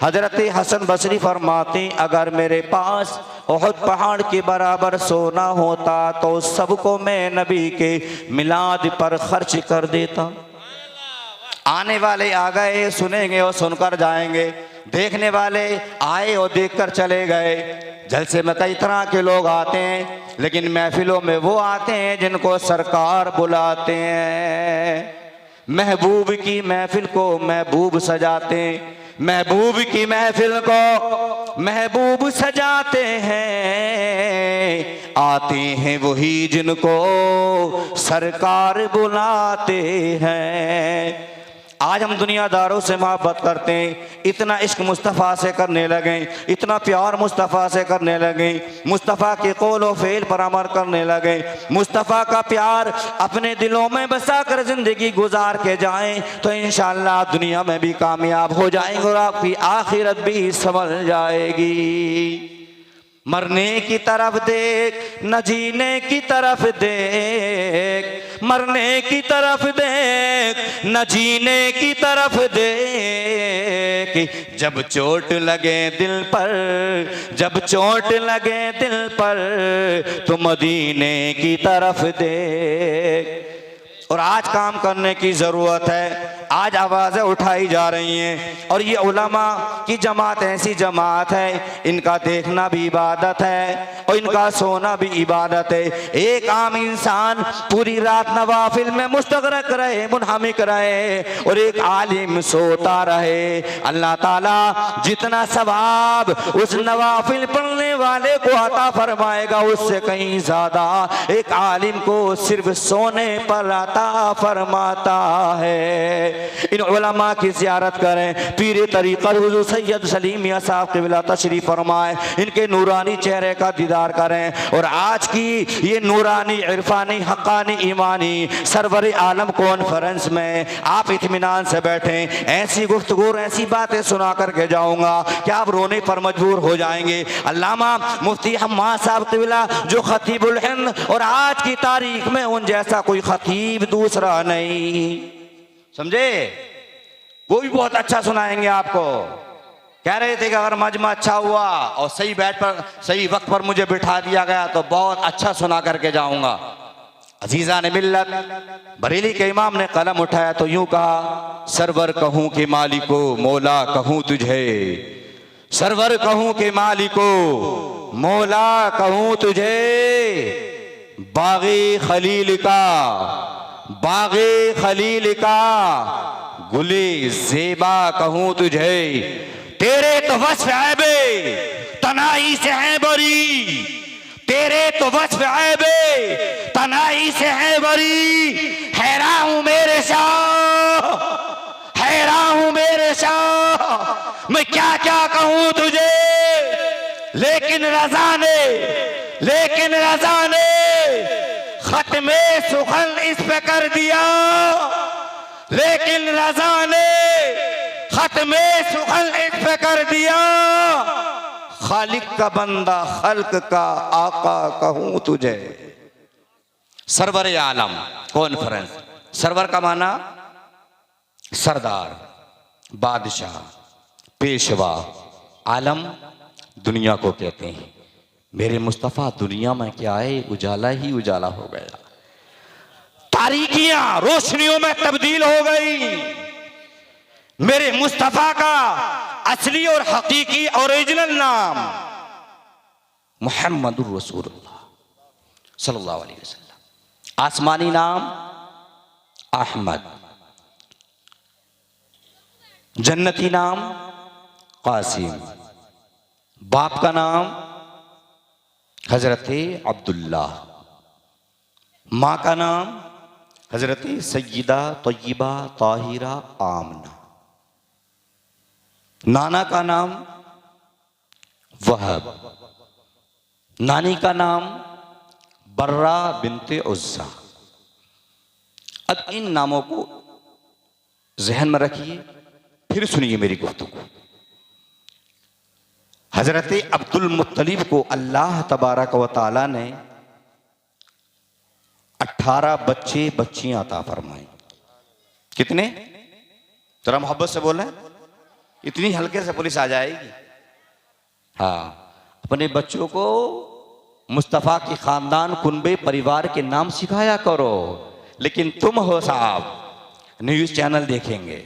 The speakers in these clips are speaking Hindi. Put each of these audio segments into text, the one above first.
हजरत हसन बसरी फरमाते अगर मेरे पास उहद पहाड़ के बराबर सोना होता तो सबको मैं नबी के मिलाद पर खर्च कर देता। आने वाले आ गए, सुनेंगे और सुनकर जाएंगे, देखने वाले आए और देखकर चले गए। जलसे में कई तरह के लोग आते हैं, लेकिन महफिलों में वो आते हैं जिनको सरकार बुलाते हैं। महबूब की महफिल को महबूब सजाते हैं, महबूब की महफिल को महबूब सजाते हैं। आते हैं वही जिनको सरकार बुलाते हैं। आज हम दुनियादारों से मोहब्बत करते हैं, इतना इश्क मुस्तफ़ा से करने लगे, इतना प्यार मुस्तफ़ा से करने लगे, मुस्तफ़ा के कौल व फ़ेल पर अमल करने लगे, मुस्तफ़ा का प्यार अपने दिलों में बसा कर ज़िंदगी गुजार के जाएं तो इंशाअल्लाह दुनिया में भी कामयाब हो जाएंगे और आपकी आखिरत भी संभल जाएगी। मरने की तरफ देख न जीने की तरफ देख, मरने की तरफ देख न जीने की तरफ देख। जब चोट लगे दिल पर, जब चोट लगे दिल पर तो मदीने की तरफ देख। और आज काम करने की ज़रूरत है, आज आवाज़ें उठाई जा रही हैं और ये उलमा की जमात ऐसी जमात है, इनका देखना भी इबादत है और इनका सोना भी इबादत है। एक आम इंसान पूरी रात नवाफिल में मुस्तगरक रहे, मुनहमिक रहे और एक आलिम सोता रहे, अल्लाह ताला जितना सवाब उस नवाफिल पढ़ने वाले को अता फरमाएगा उससे कहीं ज़्यादा एक आलिम को सिर्फ सोने पर अता फरमाता है। इन उलमा की ज़ियारत करें, पीर तरीक़त हुज़ूर सैयद सलीम मियां साहब क़िबला तशरीफ़ फरमाए, इनके नूरानी चेहरे का दीदार करें। और आज की ये नूरानी इरफानी हक़ानी ईमानी सरवर आलम कॉन्फ्रेंस में आप इत्मीनान से बैठें। ऐसी गुफ्तगू ऐसी बातें सुना करके जाऊँगा कि आप रोने पर मजबूर हो जाएंगे। अल्लामा मुफ्ती हम्माद साहब क़िबला जो ख़तीबुल हिंद, और आज की तारीख में उन जैसा कोई ख़तीब दूसरा नहीं, समझे? वो भी बहुत अच्छा सुनाएंगे आपको। कह रहे थे कि अगर मजमा अच्छा हुआ और सही बैठ पर सही वक्त पर मुझे बिठा दिया गया तो बहुत अच्छा सुना करके जाऊंगा। अजीज़ा ने मिल्लत बरेली के इमाम ने कलम उठाया तो यूं कहा, सरवर कहूं के मालिको मौला कहूं तुझे, सरवर कहूं के मालिको मौला कहूं तुझे, बाग़े खलील का, बाग़े खलील का गुले ज़ेबा कहूं तुझे। तेरे तो वस्फ़ ऐबे तनाई से है बरी, तेरे तो वस्फ़ ऐबे तनाई से है बरी। हैरान हूं मेरे शाह, हैरान हूं मेरे शाह, मैं क्या क्या कहूं तुझे। लेकिन रज़ा ने, लेकिन रज़ा ने खत्मे सुखन इस पे कर दिया, लेकिन रज़ा ने खत्मे सुखन इस पे कर दिया। खालिक का बंदा खल्क का आका कहूं तुझे। सरवर आलम कॉन्फ्रेंस, सरवर का माना सरदार, बादशाह, पेशवा, आलम दुनिया को कहते हैं। मेरे मुस्तफ़ा दुनिया में क्या है, उजाला ही उजाला हो गया, तारीकियां रोशनियों में तब्दील हो गई। मेरे मुस्तफ़ा का असली और हकीकी ओरिजिनल नाम मुहम्मदुर रसूलुल्लाह सल्लल्लाहु अलैहि वसल्लम, आसमानी नाम अहमद, जन्नती नाम कासिम, बाप का नाम हजरत अब्दुल्ला, माँ का नाम हजरत सय्यदा तय्यबा ताहिरा आमना, नाना का नाम वहब, नानी का नाम बर्रा बिनते उज़्ज़ा। अब इन नामों को जहन में रखिए, फिर सुनिए मेरी गुफ्तगू। हजरत अब्दुल मुत्तलिब को अल्लाह तबारक व तआला ने 18 बच्चे बच्चियां अता फरमाई। कितने? जरा मोहब्बत से बोले। इतनी हल्के से पुलिस आ जाएगी? हाँ, अपने बच्चों को मुस्तफ़ा के खानदान कुनबे परिवार के नाम सिखाया करो। लेकिन तुम हो साहब, न्यूज़ चैनल देखेंगे,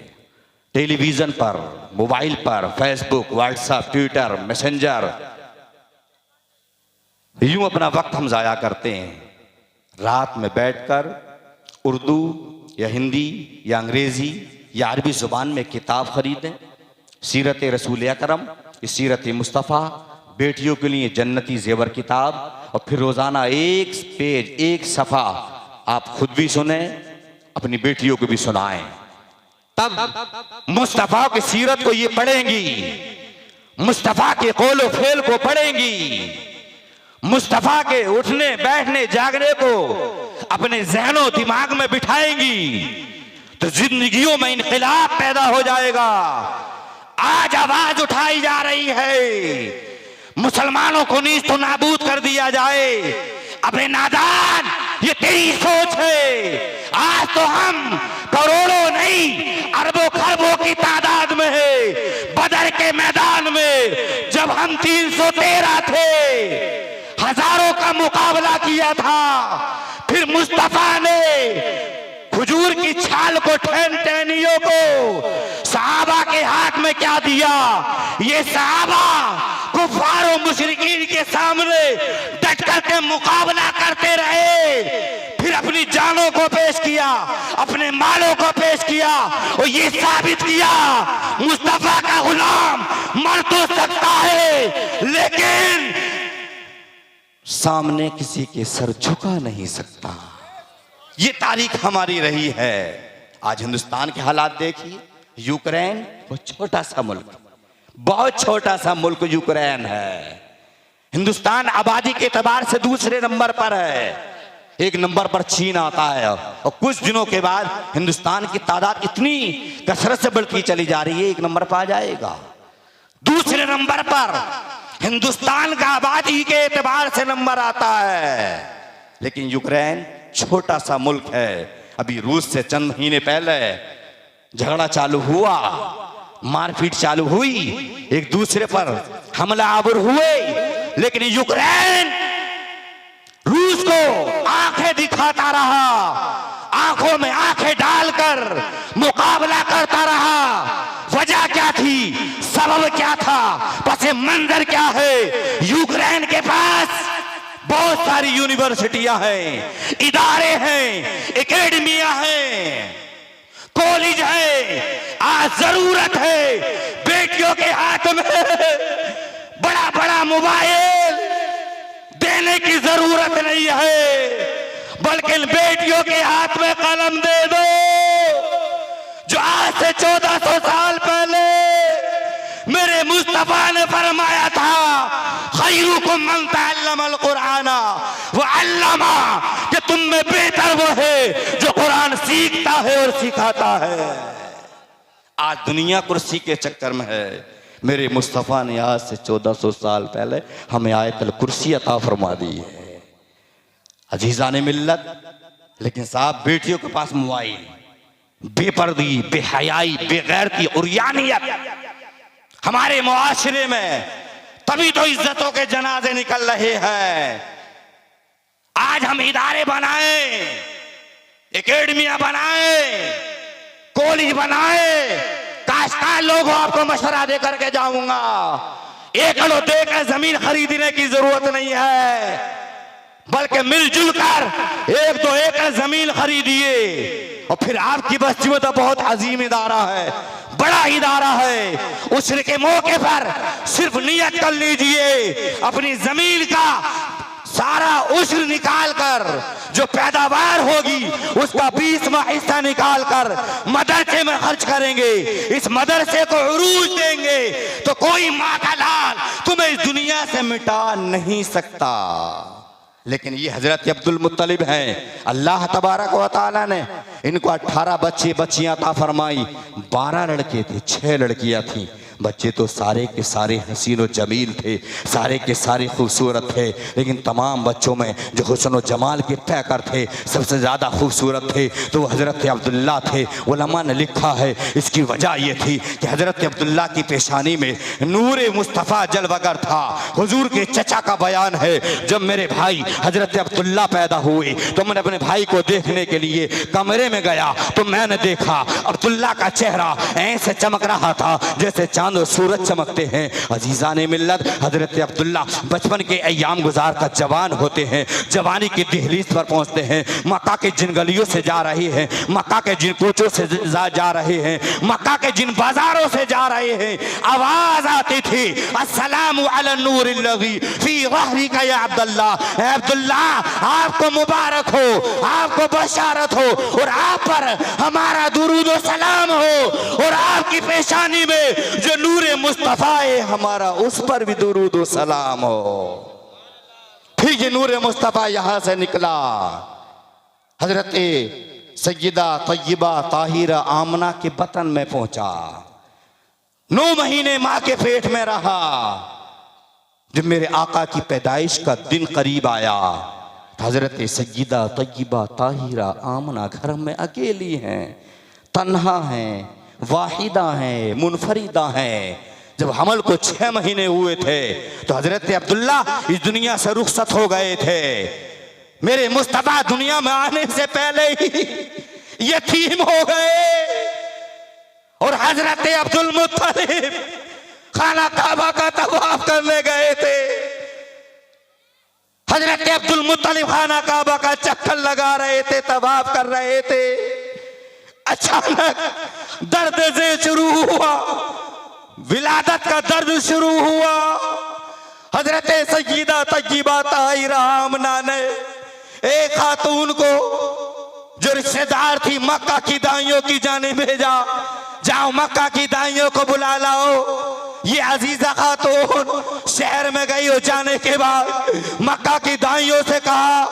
टेलीविज़न पर, मोबाइल पर, फेसबुक, व्हाट्सएप, ट्विटर, मैसेंजर, यूं अपना वक्त हम ज़ाया करते हैं। रात में बैठकर उर्दू या हिंदी या अंग्रेज़ी या अरबी ज़ुबान में किताब खरीदें, सीरत रसूल अकरम, सीरत मुस्तफ़ा, बेटियों के लिए जन्नती जेवर किताब, और फिर रोज़ाना एक पेज, एक सफ़ा आप खुद भी सुने, अपनी बेटियों को भी सुनाएं। तब मुस्तफ़ा की सीरत को ये पढ़ेंगी, मुस्तफ़ा के कौलो फेल को पढ़ेंगी, मुस्तफ़ा के उठने बैठने जागने को अपने ज़हनों दिमाग में बिठाएंगी, तो जिंदगियों में इनक़िलाब पैदा हो जाएगा। आज आवाज उठाई जा रही है मुसलमानों को नीच तो नाबूद कर दिया जाए। अबे नादान, ये तेरी सोच है। आज तो हम करोड़ों नहीं अरबों खरबों की तादाद में है। बदर के मैदान में जब हम 313 थे, हजारों का मुकाबला किया था, फिर मुस्तफा ने खजूर की छाल को टहनियों को सहाबा के हाथ में क्या दिया? ये सहाबा कुफार और मुशरिकीन के सामने डट करके मुकाबला करते रहे, फिर अपनी जानों को पेश किया, अपने मालों को पेश किया, और ये साबित किया मुस्तफा का गुलाम मर तो सकता है लेकिन सामने किसी के सर झुका नहीं सकता। ये तारीख हमारी रही है। आज हिंदुस्तान के हालात देखिए। यूक्रेन वो छोटा सा मुल्क, बहुत छोटा सा मुल्क यूक्रेन है। हिंदुस्तान आबादी के एतबार से दूसरे नंबर पर है। एक नंबर पर चीन आता है, और कुछ दिनों के बाद हिंदुस्तान की तादाद इतनी कसरत से बढ़ती चली जा रही है, एक नंबर पर आ जाएगा। दूसरे नंबर पर हिंदुस्तान का आबादी के एतबार से नंबर आता है, लेकिन यूक्रेन छोटा सा मुल्क है। अभी रूस से चंद महीने पहले झगड़ा चालू हुआ, मारपीट चालू हुई, एक दूसरे पर हमला आवर हुए, लेकिन यूक्रेन रूस को आंखें दिखाता रहा, आंखों में आंखें डालकर मुकाबला करता रहा। वजह क्या थी? सबब क्या था? पसे मंजर क्या है? यूक्रेन के पास बहुत सारी यूनिवर्सिटियां हैं, इदारे हैं, एकेडमिया हैं, कॉलेज है। आज जरूरत है बेटियों के हाथ में बड़ा बड़ा मोबाइल देने की जरूरत नहीं है, बल्कि बेटियों के हाथ में कलम दे दो। जो आज से 1400 साल पहले मेरे मुस्तफा ने फरमाया था, खैरुकुम मन तअल्लमल कुराना व अल्लमा, कि तुम में बेहतर वो है जो कुरान सीखता है और सिखाता है। आज दुनिया कुर्सी के चक्कर में है। मेरे मुस्तफा ने आज से 1400 साल पहले हमें आयतल कुर्सी अता फरमा दी है। अजीजाने मिल्लत, लेकिन साहब बेटियों के पास मोबाइल, बेपर्दी, बेहयाई, बेगैरती और यानियत हमारे मुआशरे में, तभी तो इज्जतों के जनाजे निकल रहे हैं। आज हम इदारे बनाए, एकेडमिया बनाए, कॉलेज बनाए। काश्तकार लोगों, आपको मशवरा दे करके जाऊंगा, एकड़ों देकर जमीन खरीदने की जरूरत नहीं है, बल्कि मिलजुल कर 1-2 एकड़ जमीन खरीदिए। और फिर आपकी बस्ती में तो बहुत अजीम इदारा है, बड़ा इदारा है, उस्र के मौके पर सिर्फ नियत कर लीजिए, अपनी जमीन का सारा उस्र निकाल कर जो पैदावार होगी उसका 20वां हिस्सा निकाल कर मदरसे में खर्च करेंगे, इस मदरसे को उरूज देंगे, तो कोई माँ का लाल तुम्हें इस दुनिया से मिटा नहीं सकता। लेकिन ये हजरत अब्दुल मुत्तलिब हैं, अल्लाह तबारक व तआला ने इनको 18 बच्चे बच्चियां अता फरमाई। 12 लड़के थे, 6 लड़कियां थी। बच्चे तो सारे के सारे हसीन व जमील थे, सारे के सारे खूबसूरत थे, लेकिन तमाम बच्चों में जो हुस्न व जमाल के पैकर थे, सबसे ज़्यादा खूबसूरत थे तो वो हज़रत अब्दुल्ला थे। उलमा ने लिखा है इसकी वजह ये थी कि हज़रत अब्दुल्ला की पेशानी में नूर मुस्तफ़ा जलवगर था। हुजूर के चचा का बयान है, जब मेरे भाई हज़रत अब्दुल्ला पैदा हुए तो मैंने अपने भाई को देखने के लिए कमरे में गया तो मैंने देखा अब्दुल्ला का चेहरा ऐसे चमक रहा था जैसे चांद और सूरज चमकते हैं। अजीज़ान मिल्लत, हज़रत अब्दुल्ला बचपन के अय्याम गुजार का जवान होते हैं, जवानी की दहलीज पर पहुंचते हैं। मक्का के जिन गलियों से जा रहे हैं, मक्का के जिन कोचों से जा रहे हैं, मक्का के जिन बाजारों से जा रहे हैं, आवाज आती थी अस्सलामु अला नूरिल्लज़ी फी ज़हरिका या अब्दुल्ला। अब्दुल्ला आपको मुबारक हो, आपको बशारत हो और आप पर हमारा दुरूद व सलाम हो, और आपकी पेशानी में जो नूरे मुस्तफा है हमारा उस पर भी दुरूद व सलाम हो। फिर ये नूरे मुस्तफा यहां से निकला, हजरत सय्यदा तय्यबा ताहिरा आमना के बतन में पहुंचा। 9 महीने मां के पेट में रहा। जब मेरे आका की पैदाइश का दिन करीब आया, हजरत सय्यदा तय्यबा ताहिरा आमना घर में अकेली हैं, तन्हा हैं, वाहिदा हैं, मुनफरिदा हैं। जब हमल को 6 महीने हुए थे तो हजरत अब्दुल्ला इस दुनिया से रुखसत हो गए थे। मेरे मुस्तफा दुनिया में आने से पहले ही यतीम हो गए और हजरत अब्दुल मुत्तलिब खाना काबा का तवाफ करने गए थे। हजरत अब्दुल मुत्तलिब खाना काबा का चक्कर लगा रहे थे, तवाफ कर रहे थे। अचानक दर्द से शुरू हुआ, विलादत का दर्द शुरू हुआ। हजरत सय्यदा तय्यबा ताहिरा आमना ने एक खातून को जो रिश्तेदार थी मक्का की दाइयों की जाने भेजा, जाओ मक्का की दाइयों को बुला लाओ। ये अजीजा खातून शहर में गई हो, जाने के बाद मक्का की दाइयों से कहा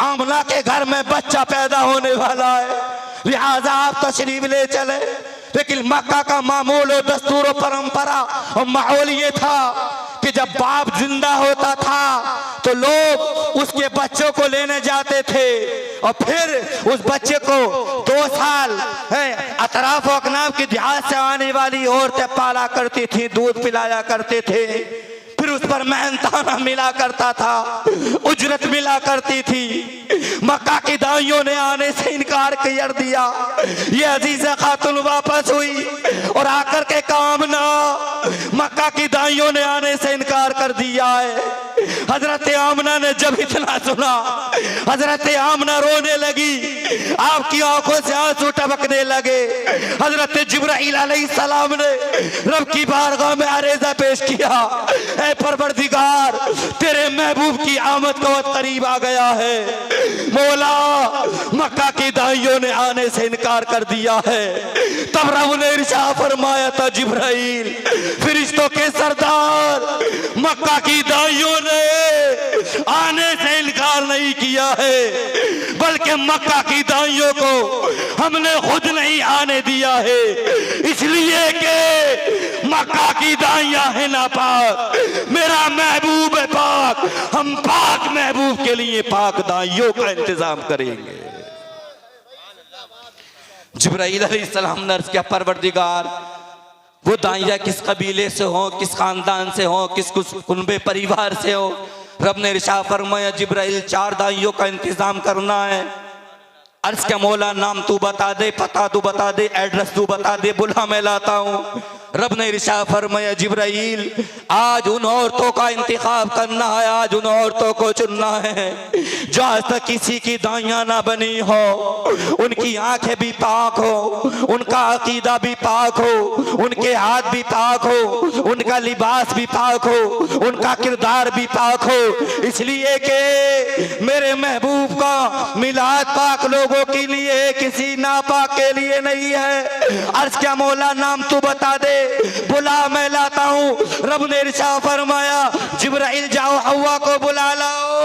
आमना के घर में बच्चा पैदा होने वाला है, लिहाजा आप तशरीफ ले चले। लेकिन मक्का का मामूल और दस्तूर और परंपरा और माहौल ये था कि जब बाप जिंदा होता था तो लोग उसके बच्चों को लेने जाते थे और फिर उस बच्चे को 2 साल अतराफ अकनाफ की देहात से आने वाली औरतें पाला करती थी, दूध पिलाया करते थे, फिर उस पर मेहनताना मिला करता था, उजरत मिला करती थी। मक्का की दाइयों ने आने से इनकार कर दिया। ये अजीजा खातून वापस हुई और आकर के काम ना, मक्का की दाइयों ने आने से इनकार कर दिया है। हजरत आमना ने जब इतना सुना, हजरत आमना रोने लगी, आपकी आंखों से आंसू टपकने लगे। हजरत जिब्राइल अलैहिस्सलाम ने रब की बारगाह में अरेजा पेश किया, ऐ परवरदिगार तेरे महबूब की आमद का वक्त करीब आ गया है। मौला मक्का की दाइयों ने आने से इनकार कर दिया है। तब रब ने इरशाद फरमाया था जिब्राइल फरिश्तों के सरदार, मक्का की दाइयों ने आने से इनकार नहीं किया है, बल्कि मक्का की दाइयों को हमने खुद नहीं आने दिया है, इसलिए कि मक्का की दाइयां है नापाक, मेरा महबूब है पाक। हम पाक महबूब के लिए पाक दाइयों का इंतजाम करेंगे। जिब्राइल अलैहिस्सलाम ने अर्ज़ किया परवरदिगार वो दाइया किस कबीले से हो, किस खानदान से हो, किस कुनबे परिवार से हो। रब ने इरशाद फरमाया जिब्राइल 4 दाइयों का इंतजाम करना है। अर्ज क्या मौला नाम तू बता दे, पता तू बता दे, एड्रेस तू बता दे, बुला मैं लाता हूँ। रब ने इरशाद फरमाया जिब्राइल आज उन औरतों का इंतखाब करना है, आज उन औरतों को चुनना है जो आज तक किसी की दाइयां ना बनी हो, उनकी आंखें भी पाक हो, उनका अकीदा भी पाक हो, उनके हाथ भी पाक हो, उनका लिबास भी पाक हो, उनका किरदार भी पाक हो, इसलिए कि मेरे महबूब का मिलाद पाक लोगों के लिए, किसी नापाक के लिए नहीं है। अर्ज क्या मौला नाम तू बता दे, बुला मैं लाता हूँ। रब ने इरशाद फरमाया जिब्राइल जाओ हव्वा को बुला लाओ,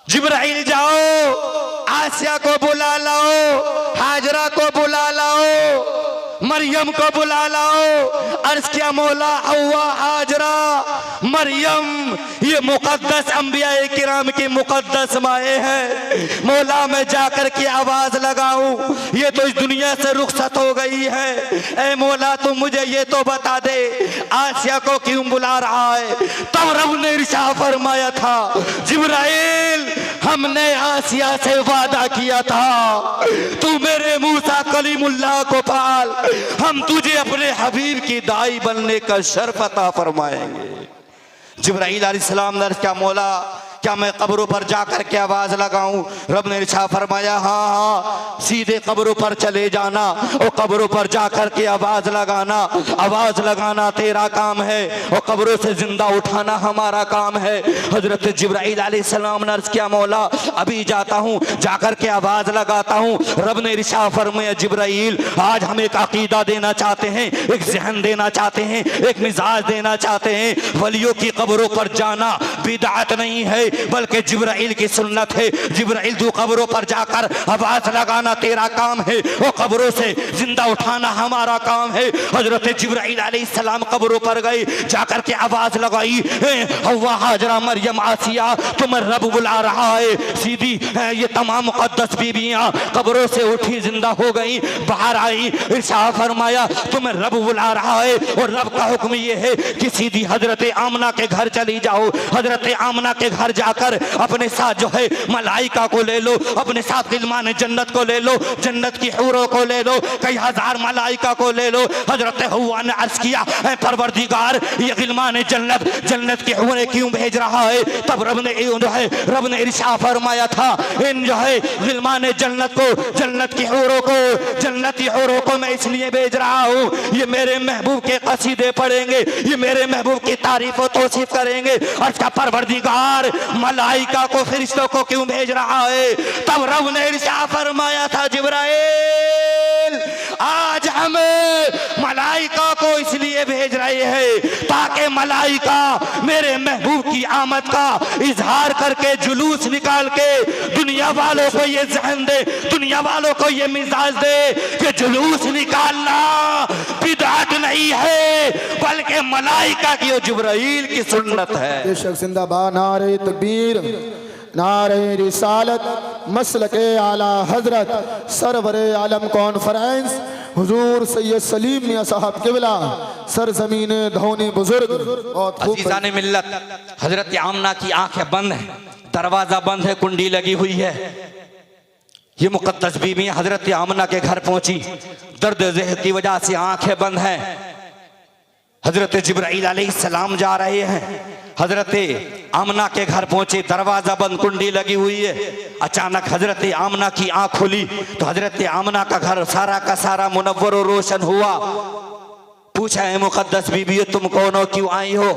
जिब्राइल जाओ आसिया को बुला लाओ, हाजरा को बुला लाओ, मरियम को बुला लाओ। अर्ज किया मौला हव्वा हाजरा मरियम ये मुकद्दस अंबिया किराम की मुकद्दस माए हैं। मौला मैं जाकर के आवाज लगाऊं, ये तो इस दुनिया से रुखसत हो गई है। ऐ मौला तुम मुझे ये तो बता दे आसिया को क्यों बुला रहा है। तब रब ने इरशाद फरमाया था जिब्राइल हमने आसिया से वादा किया था तू मेरे मूसा कलीमुल्लाह को पाल, हम तुझे अपने हबीब की दाई बनने का शर्फ अता फरमाएंगे। जिब्राइल अलैहिस्सलाम ने क्या मौला क्या मैं कब्रों पर जाकर के आवाज लगाऊं। रब ने इरशाद फरमाया हाँ हाँ सीधे कब्रों पर चले जाना और कब्रों पर जाकर के आवाज लगाना। आवाज लगाना तेरा काम है और कब्रों से जिंदा उठाना हमारा काम है। हजरत जिब्राइल अलैहिस्सलाम ने अर्ज किया मौला अभी जाता हूँ, जाकर के आवाज लगाता हूँ। रब ने इरशाद फरमाया जिब्राइल आज हम एक अकीदा देना चाहते हैं, एक जहन देना चाहते हैं, एक मिजाज देना चाहते हैं। वलियों की कब्रों पर जाना बिदअत नहीं है बल्कि जिब्राइल की सुन्नत है। जिब्राइल तू कब्रों पर जाकर आवाज लगाना तेरा काम है और कब्रों से जिंदा उठाना हमारा काम है। हजरत जिब्राइल अलैहिस्सलाम कब्रों पर गए, जाकर के आवाज लगाई हव्वा हाजरा मरियम आसिया तुम्हें रब बुला रहा है। सीधी ये तमाम मुकद्दस बीबियां कब्रों से उठी जिंदा हो गई, बाहर आई। इरशाद फरमाया तुम्हें रब बुला रहा है और रब का हुक्म ये है कि सीधी हजरत आमना के घर चली जाओ। हजरत आमना के घर जाकर अपने साथ जो है मलाइका को ले लो, अपने साथ गिलमान जन्नत को ले लो, जन्नत की हूरों को ले लो, कई हजार मलाइका को ले लो। हजरत हव्वा ने अर्ज किया परवरदिगार ये गिलमान जन्नत जन्नत की हूरें क्यों भेज रहा है। तब रब ने इरशाद फरमाया था इन जो है गिलमान जन्नत को, जन्नत की हूरों को, जन्नती हूरों को मैं इसलिए भेज रहा हूँ ये मेरे महबूब के कसीदे पढ़ेंगे, ये मेरे महबूब की तारीफ और तौसीफ करेंगे। अर्ज का परवरदिगार मलाइका को फरिश्तों को क्यों भेज रहा है। तब रब ने इरशाद फरमाया था जिब्राइल आज हम मलाइका को इसलिए भेज रहे हैं ताकि मलाइका मेरे महबूब की आमद का इजहार करके जुलूस निकाल के दुनिया वालों को ये जहन दे, दुनिया वालों को ये मिजाज दे कि जुलूस निकालना बिदअत नहीं है बल्कि मलाइका की और जिब्राइल की सुन्नत है। बेशक जिंदाबाद नारे तकबीर नारे रिसालत मसलके आला हजरत सरवरे आलम कॉन्फ्रेंस हुजूर सैयद सलीम मियां साहब किबला सरजमीन धौनी बुजुर्ग। अजीज़ाने मिल्लत हजरत आमना की आंखें बंद है, दरवाजा बंद है, कुंडी लगी हुई है। ये मुकद्दस बीबी हजरत आमना के घर पहुंची, दर्द ज़हर की वजह से आंखें बंद हैं। हजरत जिब्राइल अलैहिस्सलाम जा रहे हैं, हजरत आमना के घर पहुंचे, दरवाजा बंद, कुंडी लगी हुई है। अचानक हजरत आमना की आंख खुली तो हजरत आमना का घर सारा का सारा मुनव्वर और रोशन हुआ। पूछा है मुकद्दस बीबी तुम कौन हो, क्यों आई हो।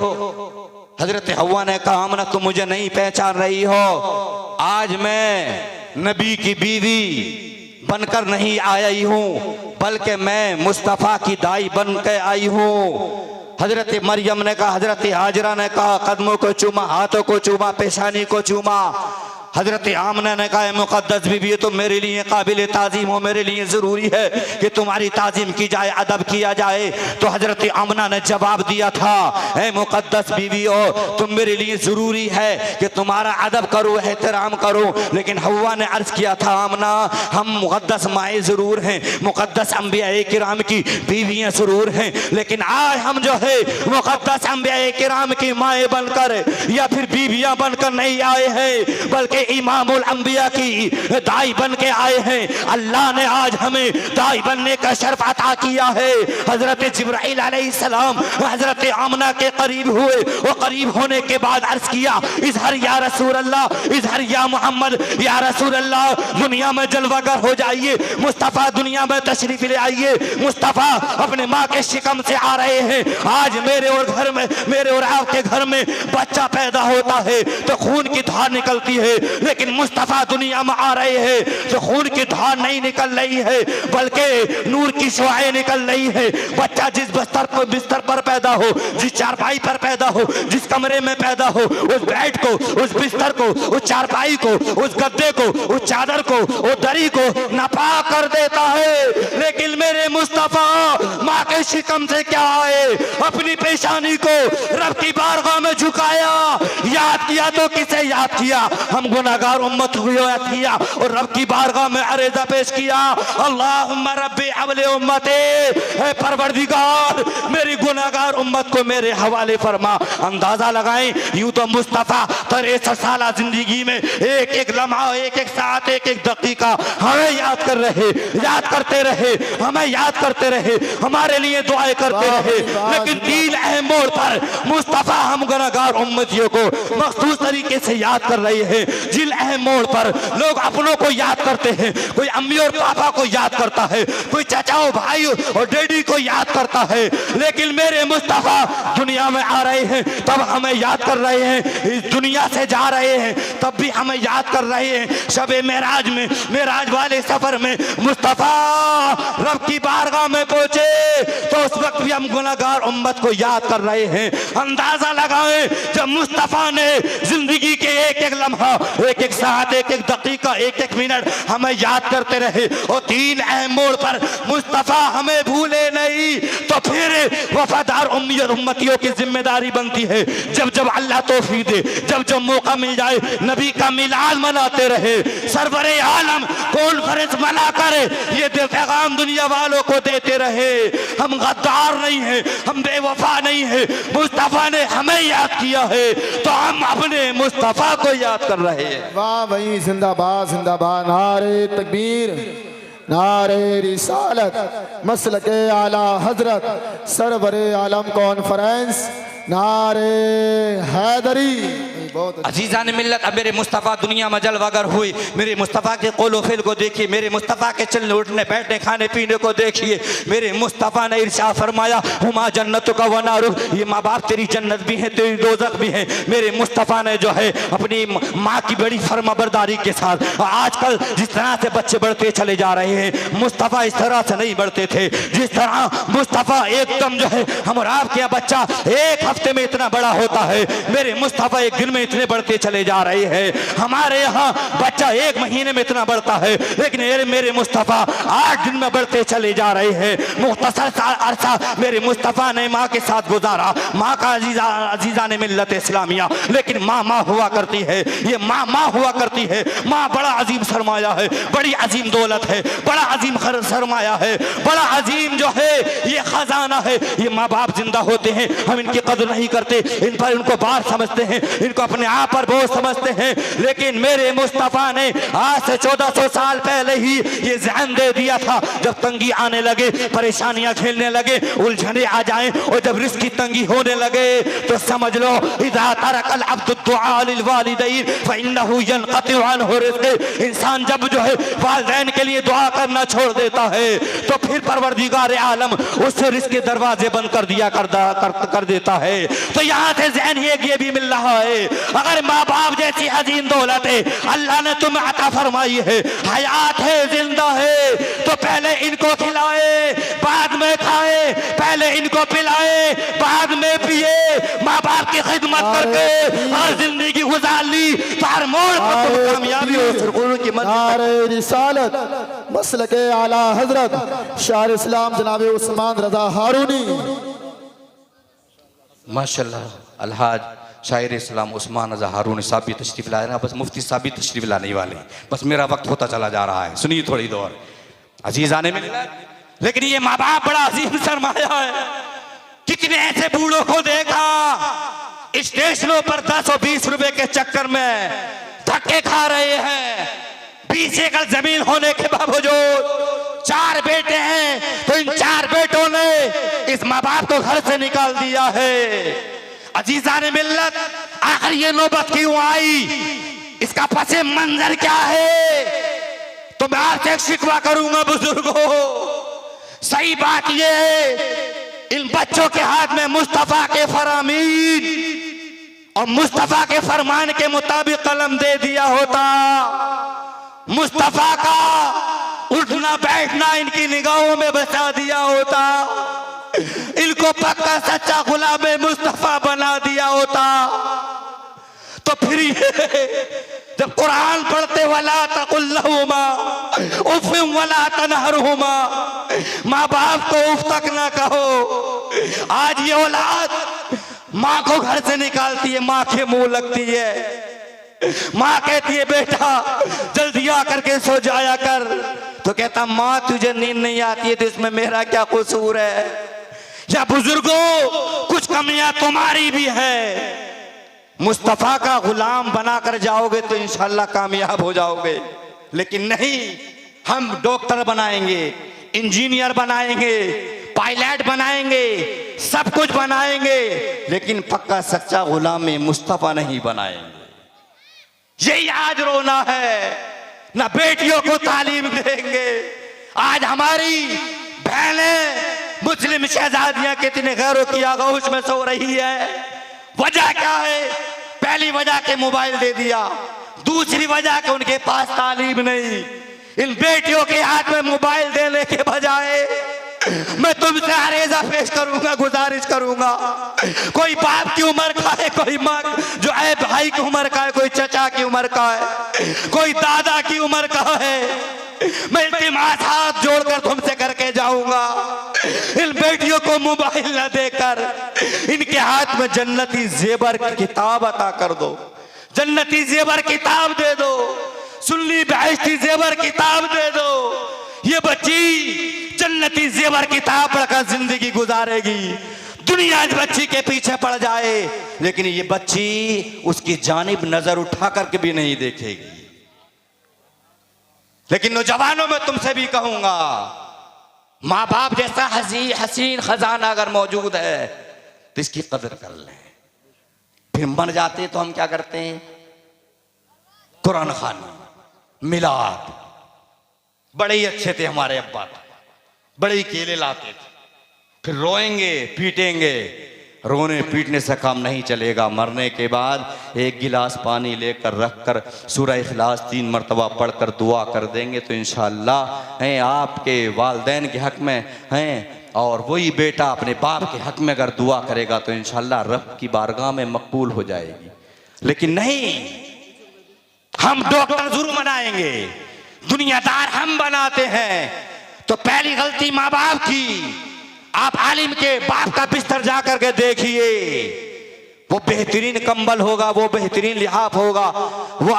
हजरत हव्वा ने कहा आमना तुम मुझे नहीं पहचान रही हो, आज मैं नबी की बीवी बनकर नहीं आई हूँ बल्कि मैं मुस्तफ़ा की दाई बन के आई हूँ। हजरत मरियम ने कहा, हजरत हाजरा ने कहा कदमों को चूमा, हाथों को चूमा, पेशानी को चूमा। हजरत आमना ने कहा मुकद्दस बीबी तुम मेरे लिए काबिल ताज़ीम हो, मेरे लिए ज़रूरी है कि तुम्हारी ताज़ीम की जाए, अदब किया जाए। तो हजरत आमना ने जवाब दिया था ए मुकद्दस बीबी हो तुम मेरे लिए ज़रूरी है कि तुम्हारा अदब करो, एहतराम करो। लेकिन हव्वा ने अर्ज़ किया था आमना हम मुकद्दस माए ज़रूर हैं, मुकद्दस अंबिया किराम की बीवियाँ ज़रूर हैं, लेकिन आज हम जो है मुकद्दस अंबिया किराम की माए बनकर या फिर बीवियाँ बनकर नहीं आए हैं बल्कि इमामुल अंबिया की दाई बन के आए हैं। अल्लाह ने आज हमें दाई बनने का शर्फ अता किया है। हजरत जिब्राइल अलैहिस्सलाम हजरत आमना के करीब हुए और करीब होने के बाद अर्ज किया इज़हर या रसूल अल्लाह, इज़हर या मोहम्मद, या रसूल अल्लाह दुनिया में जलवागर हो जाइए, मुस्तफ़ा दुनिया में तशरीफ ले आइए। मुस्तफ़ा अपने माँ के शिकम से आ रहे हैं। आज मेरे और घर में, मेरे और आपके घर में बच्चा पैदा होता है तो खून की धार निकलती है, लेकिन मुस्तफ़ा दुनिया में आ रहे हैं तो खून की धार नहीं निकल रही है बल्कि नूर की शुआएं निकल रही है। बच्चा जिस बिस्तर पर पैदा हो, जिस चारपाई पर पैदा हो, जिस कमरे में पैदा हो, उस बेड को, उस बिस्तर को, उस चारपाई को, उस गद्दे को, उस चादर को, उस दरी को नापाक कर देता है। लेकिन मेरे मुस्तफ़ा माँ के शिकम से क्या आए, अपनी पेशानी को रब की बारगाह में झुकाया। याद किया तो किसे याद किया? हम गुनाहगार उम्मत को याद किया और रब की बारगाह में अर्ज़ा पेश किया, अल्लाहुम्मा रब्बी अवले उम्मते, ऐ परवरदिगार मेरी गुनाहगार उम्मत को मेरे हवाले फरमा। अंदाजा लगाएं, यूं तो मुस्तफ़ा 63 साल जिंदगी में एक एक लम्हा, एक एक साथ, एक एक दकीका हमें याद कर रहे, याद करते रहे, हमें याद करते रहे, हमारे लिए दुआएं करते रहे। लेकिन 3 अहम मोड़ पर मुस्तफ़ा हम गुनाहगार उम्मतियों को मखसूस तरीके से याद कर रहे हैं। जिन अहम मोड़ पर लोग अपनों को याद करते हैं, कोई अम्मी और पापा को याद करता है, कोई चाचाओ भाई और डैडी को याद करता है, लेकिन मेरे मुस्तफ़ा दुनिया में आ रहे हैं तब हमें याद कर रहे हैं, इस दुनिया से जा रहे हैं तब भी हमें याद कर रहे हैं। शबे मेराज में, मेराज वाले सफर में मुस्तफ़ा रब की बारगाह में पहुंचे तो उस वक्त भी हम गुनाहगार उम्मत को याद कर रहे हैं। अंदाजा लगाएं, जब मुस्तफ़ा ने जिंदगी के एक एक लम्हा, एक एक साथ, एक एक दकीका, एक एक मिनट हमें याद करते रहे और 3 अहम मोड़ पर मुस्तफ़ा हमें भूले नहीं, तो फिर वफादार उम्मतियों की जिम्मेदारी बनती है जब जब अल्लाह तौफीक दे, जब जब मौका मिल जाए नबी का मिलाद मनाते रहे, सरवरे आलम कॉन्फ्रेंस मना कर ये पैगाम दुनिया वालों को देते रहे। हम गद्दार नहीं है, हम बेवफा नहीं है, मुस्तफ़ा ने हमें याद किया है तो हम अपने मुस्तफ़ा को याद कर रहे हैं। वाह भाई, जिंदाबाद जिंदाबाद, नारे तकबीर, नारे रिसालत, मसलके आला हजरत, सरवरे आलम कॉन्फ्रेंस, नारे हैदरी। बहुत अजीज़ान मिल्लत, अब मेरे मुस्तफ़ा दुनिया में जलवागर हुई, मेरे मुस्तफ़ा के कौलो फिल को देखिए, मेरे मुस्तफ़ा के चलने उठने बैठने खाने पीने को देखिए। मेरे मुस्तफ़ा ने इरशाद फरमाया, हुमा जन्नत का वनारुख, ये माँ बाप तेरी जन्नत भी है, तेरी दोज़ख भी है। मेरे मुस्तफ़ा ने जो है अपनी माँ की बड़ी फर्माबरदारी के साथ, आजकल जिस तरह से बच्चे बढ़ते चले जा रहे हैं, मुस्तफ़ा इस तरह से नहीं बढ़ते थे। जिस तरह मुस्तफ़ा एकदम जो है, हम और आपके यहाँ बच्चा एक हफ्ते में इतना बड़ा होता है, मेरे मुस्तफ़ा एक दिन में इतने बढ़ते चले जा रहे हैं। हमारे यहाँ बच्चा 1 महीने में इतना बढ़ता है, लेकिन मेरे मुस्तफ़ा 8 दिन में बढ़ते चले जा रहे हैं। मुख्तसर सा अरसा मेरे मुस्तफ़ा ने माँ के साथ गुजारा, माँ का अजीज़ा ने मिल्लत इस्लामिया, लेकिन माँ माँ हुआ करती है, ये माँ माँ हुआ करती है। माँ बड़ा अजीम सरमाया है, बड़ी अजीम दौलत है, बड़ा अजीम सरमाया है, बड़ा अजीम जो है ये खजाना है। ये माँ बाप जिंदा होते हैं, हम इनकी कदर नहीं करते, इन पर इनको बार समझते हैं, इनको अपने आप पर बोझ समझते हैं। लेकिन मेरे मुस्तफ़ा ने आज से 1400 साल पहले ही ये ज़हन दे दिया था, जब तंगी आने लगे, परेशानियां खेलने लगे, उलझने आ जाएं और जब रिस्क की तंगी होने लगे तो समझ लो, इज़ा तरकल अब्दु दुआ लिल वालिदैन फइन्नहु यनक़तिउ अन्हु रिज़्क़, इंसान जब जो है वालिदैन के लिए दुआ करना छोड़ देता है तो फिर परवरदिगार आलम उससे रिस्क के दरवाजे बंद कर दिया कर देता है। तो यहाँ से ज़हन ये भी मिल रहा है, अगर माँ बाप जैसी अजीम दौलत है अल्लाह ने तुम्हें अता फरमाई है, हयात है, जिंदा है, तो पहले इनको खिलाए बाद में खाए, पहले इनको पिलाए बाद में पिए। माँ बाप की खिदमत करके और जिंदगी गुजार ली तो हर मोड़ पर तुम कामयाबी हो सुरखुरू की मदद। नारे रिसालत, मसलके आला हजरत शाह इस्लाम जनाब उस्मान रजा हारूनी। माशाल्लाह, अलहाज शायर इस्लाम उस्मान रजा हारून साहब भी तशरीफ ला रहे हैं, बस मुफ्ती साहब भी तशरीफ लाने वाले, बस मेरा वक्त होता चला जा रहा है, सुनिए थोड़ी देर। अजीज आने में, लेकिन ये माँ बाप बड़ा अजीम सरमाया है। कितने ऐसे बूढ़ों को देखा स्टेशनों पर 10 और 20 रुपए के चक्कर में धक्के खा रहे हैं, 20 एकड़ जमीन होने के बावजूद 4 बेटे हैं, तो इन 4 बेटों ने इस माँ बाप को घर से निकाल दिया है। अजीजा ने मिल्लत, आखिर ये नौबत क्यों आई, इसका पसे मंजर क्या है? तो मैं आपसे एक शिकवा करूंगा बुजुर्गों, सही बात ये है इन बच्चों के हाथ में मुस्तफा के फरामीन और मुस्तफा के फरमान के मुताबिक कलम दे दिया होता, मुस्तफा का उठना बैठना इनकी निगाहों में बचा दिया होता, इनको पक्का सच्चा गुलाम मुस्तफा बना दिया होता, तो फिर ये जब कुरान पढ़ते वला तकुल्लहुमा उफ़िन वला तनहरहुमा, माँ बाप को उफ तक ना कहो। आज ये औलाद माँ को घर से निकालती है, माँ के मुंह लगती है, माँ कहती है बेटा जल्दी आ करके सो जाया कर, तो कहता माँ तुझे नींद नहीं आती है तो इसमें मेरा क्या कसूर है। या बुजुर्गों कुछ कमियां तुम्हारी भी है, मुस्तफा का गुलाम बनाकर जाओगे तो इंशाल्लाह कामयाब हो जाओगे, लेकिन नहीं हम डॉक्टर बनाएंगे, इंजीनियर बनाएंगे, पायलट बनाएंगे, सब कुछ बनाएंगे, लेकिन पक्का सच्चा गुलाम मुस्तफा नहीं बनाएंगे। यही आज रोना है, ना बेटियों को तालीम देंगे। आज हमारी बहनें मुस्लिम शहजादियां कितने घरों की आगोश में सो रही है। वजह क्या है? पहली वजह के मोबाइल दे दिया, दूसरी वजह के उनके पास तालीम नहीं। इन बेटियों के हाथ में मोबाइल देने के बजाय मैं तुमसे आरेजा पेश करूंगा, गुजारिश करूंगा, कोई बाप की उम्र का है, कोई माँ जो है भाई की उम्र का है, कोई चचा की उम्र का है, कोई दादा की उम्र का है, मैं इल्तिमास हाथ जोड़कर तुमसे करके जाऊंगा, इन बेटियों को मोबाइल न देकर इनके हाथ में जन्नती जेबर की किताब अता कर दो, जन्नती जेबर किताब दे दो, सुन्नी बहश्ती जेबर किताब दे दो। ये बच्ची जन्नती जेबर किताब पढ़कर जिंदगी गुजारेगी। दुनिया इस बच्ची के पीछे पड़ जाए, लेकिन ये बच्ची उसकी जानिब नजर उठा करके भी नहीं देखेगी। लेकिन नौजवानों में तुमसे भी कहूंगा, माँ बाप जैसा हसीन खजाना अगर मौजूद है तो इसकी कदर कर लें। फिर मर जाते तो हम क्या करते हैं? कुरान खानी, मिलाद। बड़े ही अच्छे थे हमारे अब्बा, बड़े ही केले लाते थे, फिर रोएंगे पीटेंगे, रोने पीटने से काम नहीं चलेगा। मरने के बाद एक गिलास पानी लेकर रखकर सूरह इखलास 3 मरतबा पढ़कर दुआ कर देंगे तो इंशाअल्लाह हैं आपके वालिदैन के हक में हैं, और वही बेटा अपने बाप के हक में अगर दुआ करेगा तो इंशाअल्लाह रब की बारगाह में मकबूल हो जाएगी। लेकिन नहीं, हम डॉक्टर जरूर बनाएंगे, दुनियादार हम बनाते हैं। तो पहली गलती माँ बाप की। आप आलिम के बाप का बिस्तर जा करके देखिए, वो बेहतरीन कंबल होगा, वो बेहतरीन लिहाफ होगा, वो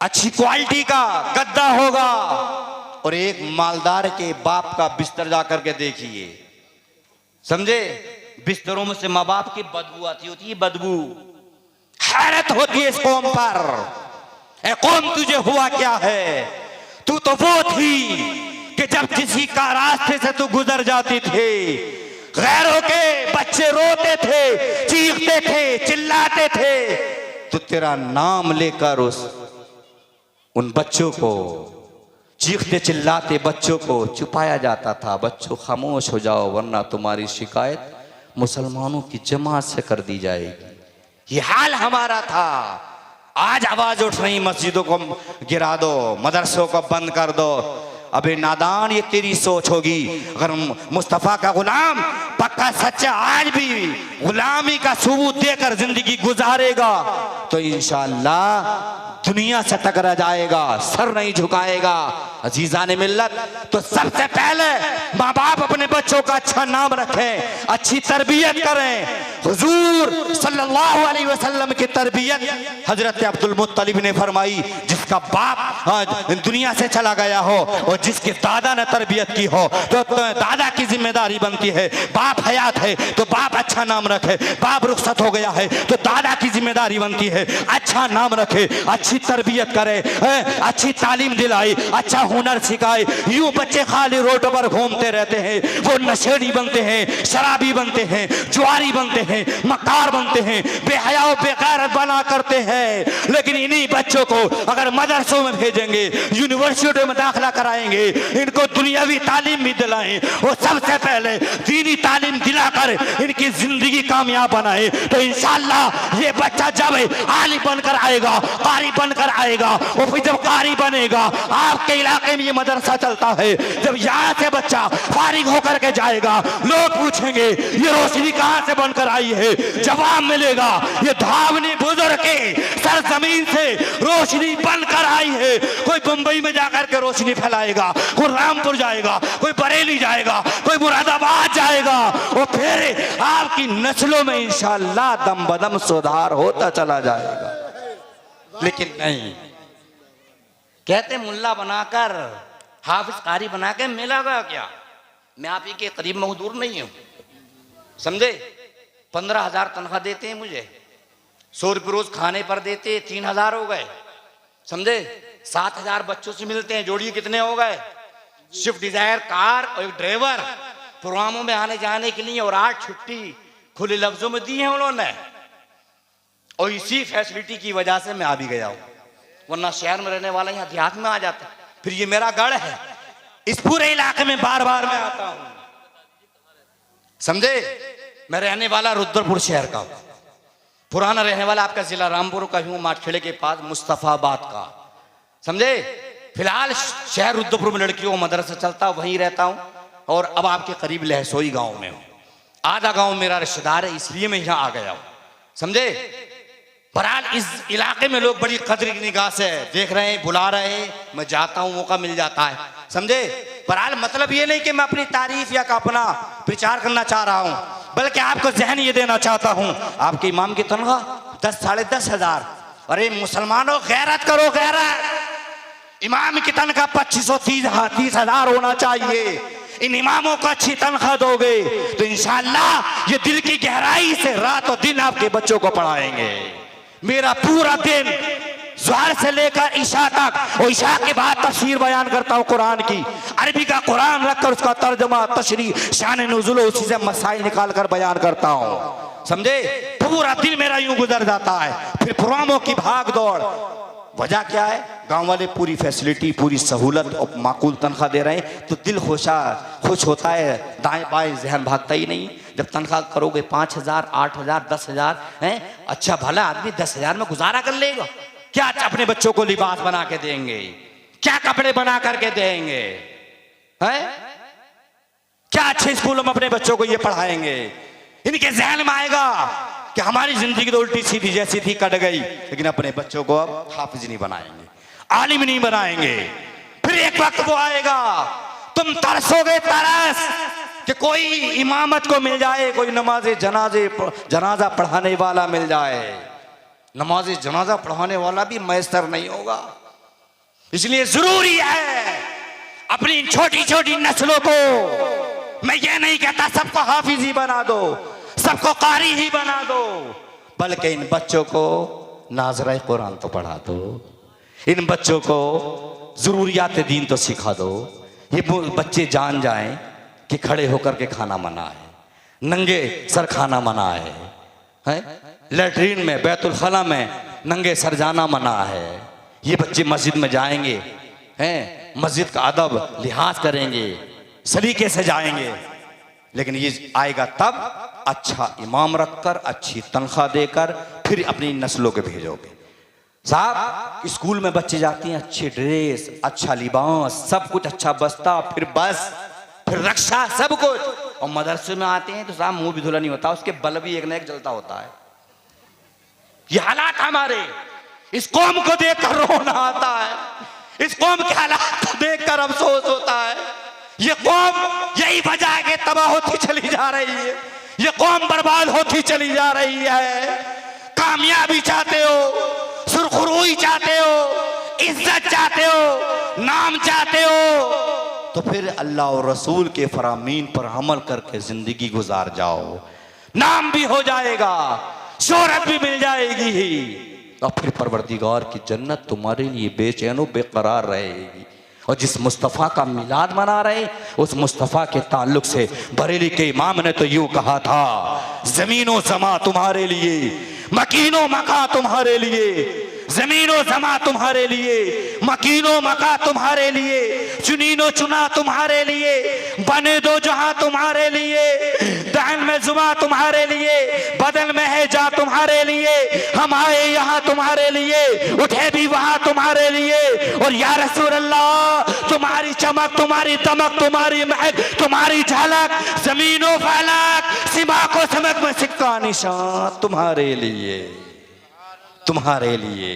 अच्छी क्वालिटी का गद्दा होगा। और एक मालदार के बाप का बिस्तर जा करके देखिए, समझे, बिस्तरों में से माँ बाप की बदबू आती होती है, बदबू। हैरत होती है इस कौम पर, ए कौम तुझे हुआ क्या है? तू तो वो थी कि जब किसी का रास्ते से तू गुजर जाती थी, गैरों के बच्चे रोते थे, चीखते थे, चिल्लाते थे, तो तेरा नाम लेकर उन बच्चों को, चीखते चिल्लाते बच्चों को छुपाया जाता था। बच्चों खामोश हो जाओ वरना तुम्हारी शिकायत मुसलमानों की जमात से कर दी जाएगी। ये हाल हमारा था। आज आवाज उठ रही, मस्जिदों को गिरा दो, मदरसों को बंद कर दो। अबे नादान, ये तेरी सोच होगी। अगर मुस्तफा का गुलाम पक्का सच्चा आज भी गुलामी का सबूत देकर जिंदगी गुजारेगा तो इंशाअल्लाह दुनिया से टकरा जाएगा, सर नहीं झुकाएगा। अजीजान मिल्लत, तो सबसे पहले माँ बाप अपने बच्चों का अच्छा नाम रखें, अच्छी तरबियत करें। हुजूर सल्लल्लाहु अलैहि वसल्लम की तरबियत हजरत अब्दुल मुत्तलिब ने फरमाई, जिसका बाप आज दुनिया से चला गया हो और जिसके दादा ने तरबियत की हो तो दादा की जिम्मेदारी बनती है। बाप हयात है तो बाप अच्छा नाम रखे, बाप रुखसत हो गया है तो दादा की जिम्मेदारी बनती है अच्छा नाम रखे, अच्छी तरबियत करे, अच्छी तालीम दिलाई, अच्छा हुनर सिखाए। यूं बच्चे खाली रोड पर घूमते रहते हैं, वो नशेड़ी बनते हैं, शराबी बनते हैं, जुआरी बनते हैं, मक्कार बनते हैं, बेहया और बेगैरत बना करते हैं। लेकिन इन्हीं बच्चों को अगर मदरसों में भेजेंगे, यूनिवर्सिटियों में दाखिला कराएंगे, इनको दुनियावी तालीम भी दिलाएं, वो सबसे पहले दीनी तालीम दिलाकर इनकी जिंदगी कामयाब बनाए, तो इंशाअल्लाह ये बच्चा जब आलिम बनकर आएगा, कारी बनकर आएगा, और फिर जब कारी बनेगा, आपके इलाके में ये मदरसा चलता है, जब यहाँ से बच्चा फारिग होकर के जाएगा, लोग पूछेंगे ये रोशनी कहाँ से बनकर आई है, जवाब मिलेगा ये धावनी बुजुर्ग के सरजमीन से रोशनी बनकर आई है। कोई बंबई में जाकर के रोशनी फैलाएगा, कोई रामपुर जाएगा, कोई बरेली जाएगा, कोई मुरादाबाद जाएगा, और फिर आपकी नस्लों में इंशाअल्लाह दम बदम सुधार होता चला जाएगा। लेकिन नहीं, कहते मुल्ला बनाकर, हाफिज कारी बनाकर मिलेगा क्या? मैं आप ही के करीब मजदूर नहीं हूं, समझे? 15,000 तनख्वाह देते हैं मुझे, 100 रुपये रोज खाने पर देते, 3,000 हो गए, समझे? 7,000 बच्चों से मिलते हैं, जोड़िए कितने हो गए? स्विफ्ट डिजायर कार और एक ड्राइवर प्रोग्रामों में आने जाने के लिए, और 8 छुट्टी खुले लफ्जों में दी है उन्होंने, और इसी फैसिलिटी की वजह से मैं आ भी गया हूं, वरना शहर में रहने वाला यहाँ देहात में आ जाता। फिर ये मेरा गढ़ है, इस पूरे इलाके में बार बार मैं आता हूं, समझे? मैं रहने वाला रुद्रपुर शहर का, पुराना रहने वाला आपका जिला रामपुर का हूं, माटखेड़े के पास मुस्तफाबाद का, समझे? फिलहाल शहर रुद्रपुर में लड़कियों का मदरसा चलता, वहीं रहता हूं, और अब आपके करीब लहसोई गांव में हूं। आधा गांव मेरा रिश्तेदार है, इसलिए मैं यहां आ गया हूं, समझे? बहरहाल इस इलाके में लोग बड़ी कदर की निगाह से देख रहे हैं, बुला रहे हैं, मैं जाता हूं, मौका मिल जाता है, समझे? बहरहाल मतलब ये नहीं कि मैं अपनी तारीफ या का अपना प्रचार करना चाह रहा हूं, बल्कि आपको जहन ये देना चाहता हूं, आपके इमाम की तनख्वाह 10 साढ़े 10,000। अरे मुसलमानों, गैरत करो, गैरत। इमाम की तनख्वाह 25-30,000 होना चाहिए। इन इमामों को अच्छी तनख्वाह दोगे तो इंशाअल्लाह ये दिल की गहराई से रात और दिन आपके बच्चों को पढ़ाएंगे। मेरा पूरा दिन ज़ोहर से लेकर ईशा तक, और ईशा के बाद तफसीर बयान करता हूँ कुरान की, अरबी का कुरान रखकर उसका तर्जमा, तशरीह, शान नुज़ुल, उसी से मसाइल निकाल कर बयान करता हूँ, समझे? पूरा दिन मेरा यूं गुजर जाता है। फिर प्रोग्रामों की भाग दौड़, वजह क्या है? गांव वाले पूरी फैसिलिटी, पूरी सहूलत और माकूल तनख्वाह दे रहे हैं, तो दिल खुश होता है, दाएं बाएं जहन भागता ही नहीं। जब तनख्वाह करोगे 5,000, 8,000, 10,000 हैं, अच्छा भला आदमी 10,000 में गुजारा कर लेगा क्या? अपने बच्चों को लिबास बना के देंगे क्या? कपड़े बना करके देंगे हैं क्या? अच्छे स्कूलों में अपने बच्चों को ये पढ़ाएंगे? इनके जहन में आएगा कि हमारी जिंदगी तो उल्टी सीधी जैसी थी, कट गई, लेकिन अपने बच्चों को अब हाफिज नहीं बनाएंगे, आलिम नहीं बनाएंगे। फिर एक वक्त वो आएगा, तुम तरसोगे तरस कि कोई इमामत को मिल जाए, कोई जनाजा पढ़ाने वाला मिल जाए। नमाज जनाजा पढ़ाने वाला भी मैसर नहीं होगा, इसलिए जरूरी है अपनी छोटी छोटी नस्लों को, मैं ये नहीं कहता सबको हाफिज ही बना दो, सबको कारी ही बना दो, बल्कि इन बच्चों को नाज़राए कुरान तो पढ़ा दो, इन बच्चों को जरूरियात दीन तो सिखा दो। ये बच्चे जान जाएं कि खड़े होकर के खाना मना है, नंगे सर खाना मना है, लैट्रीन में, बैतुल खला में नंगे सर जाना मना है। ये बच्चे मस्जिद में जाएंगे हैं, मस्जिद का अदब लिहाज करेंगे, सलीके से जाएंगे, लेकिन ये आएगा तब अच्छा इमाम रखकर, अच्छी तनख्वाह देकर, फिर अपनी नस्लों के भेजोगे। साहब स्कूल में बच्चे जाते हैं, अच्छी ड्रेस, अच्छा लिबास, सब कुछ अच्छा बस्ता, फिर बस, फिर रक्षा, सब कुछ, और मदरसे में आते हैं तो साहब मुंह भी धुला नहीं होता, उसके बल्ब भी एक न एक जलता होता है। ये हालात हमारे, इस कौम को देखकर रोना आता है, इस कौम के हालात को देखकर अफसोस होता है। ये कौम यही वजह है कि तबाह होती चली जा रही है, ये कौम बर्बाद होती चली जा रही है। कामयाबी चाहते हो, सुरखरुई चाहते हो, इज्जत चाहते हो, नाम चाहते हो, तो फिर अल्लाह और रसूल के फरामीन पर अमल करके जिंदगी गुजार जाओ, नाम भी हो जाएगा, शोहरत भी मिल जाएगी ही, और फिर परवरदिगार की जन्नत तुम्हारे लिए बेचैनो बेकरार रहेगी। और जिस मुस्तफ़ा का मिलाद मना रहे उस मुस्तफ़ा के ताल्लुक से बरेली के इमाम ने तो यूं कहा था, ज़मीनो ज़मा तुम्हारे लिए, मकीनो मका तुम्हारे लिए, ज़मीनो ज़मा तुम्हारे लिए, मकीनो मका तुम्हारे लिए, चुनीनो चुना तुम्हारे लिए, बने दो जहां तुम्हारे लिए, दहन में जुबा तुम्हारे लिए, बदन में है जा तुम्हारे लिए, हम आए यहाँ तुम्हारे लिए, उठे भी वहां तुम्हारे लिए। और या रसूल अल्लाह, तुम्हारी चमक, तुम्हारी दमक, तुम्हारी महक, तुम्हारी झलक, जमीनों फलक, सिमा को समक में सिक्का निशान तुम्हारे लिए, तुम्हारे लिए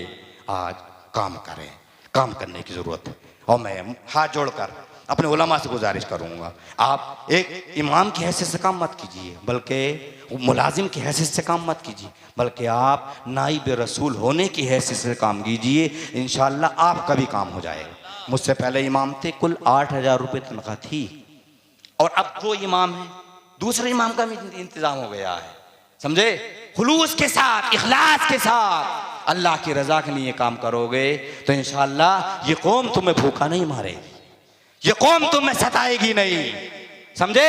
आज काम करें, काम करने की जरूरत है। और मैं हाथ जोड़कर अपने उलमा से गुजारिश करूंगा, आप एक इमाम की हैसियत से काम मत कीजिए, बल्कि मुलाजिम की हैसियत से काम मत कीजिए, बल्कि आप नाइब रसूल होने की हैसियत से काम कीजिए। इंशाअल्लाह आपका भी काम हो जाएगा। मुझसे पहले इमाम थे, कुल 8,000 रुपये तनख्वाह थी, और अब जो इमाम है दूसरे इमाम का भी इंतजाम हो गया है, समझे। खुलूस के साथ, इखलास के साथ अल्लाह की रजा के लिए काम करोगे तो इंशाअल्लाह ये कौम तुम्हें भूखा नहीं मारेगी, ये कौम तुम्हें सताएगी नहीं, समझे।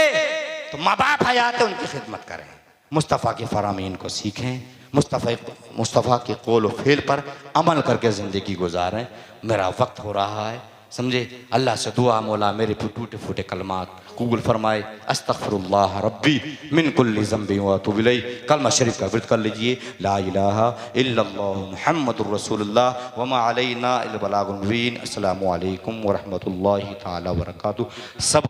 तो माँ बाप हयात है, उनकी खिदमत करें, मुस्तफ़ा के फरामीन को सीखें, मुस्तफ़ा के कौल व फ़ेल पर अमल करके ज़िंदगी गुजारें। मेरा वक्त हो रहा है, समझे। अल्लाह से दुआ, मौला मेरे टूटे फूटे कलमात कबूल फरमाए। अस्तग़फिरुल्लाह रब्बी मिन कुल्ली ज़ंबि व अतूबु इलैह। कलमा शरीफ का विर्द कर लीजिए, ला इलाहा इल्लल्लाह मुहम्मदुर रसूलुल्लाह व मा अलैना इल्ला बलागुल मुबीन। अस्सलामु अलैकुम व रहमतुल्लाहि तआला व बरकातुहू। सब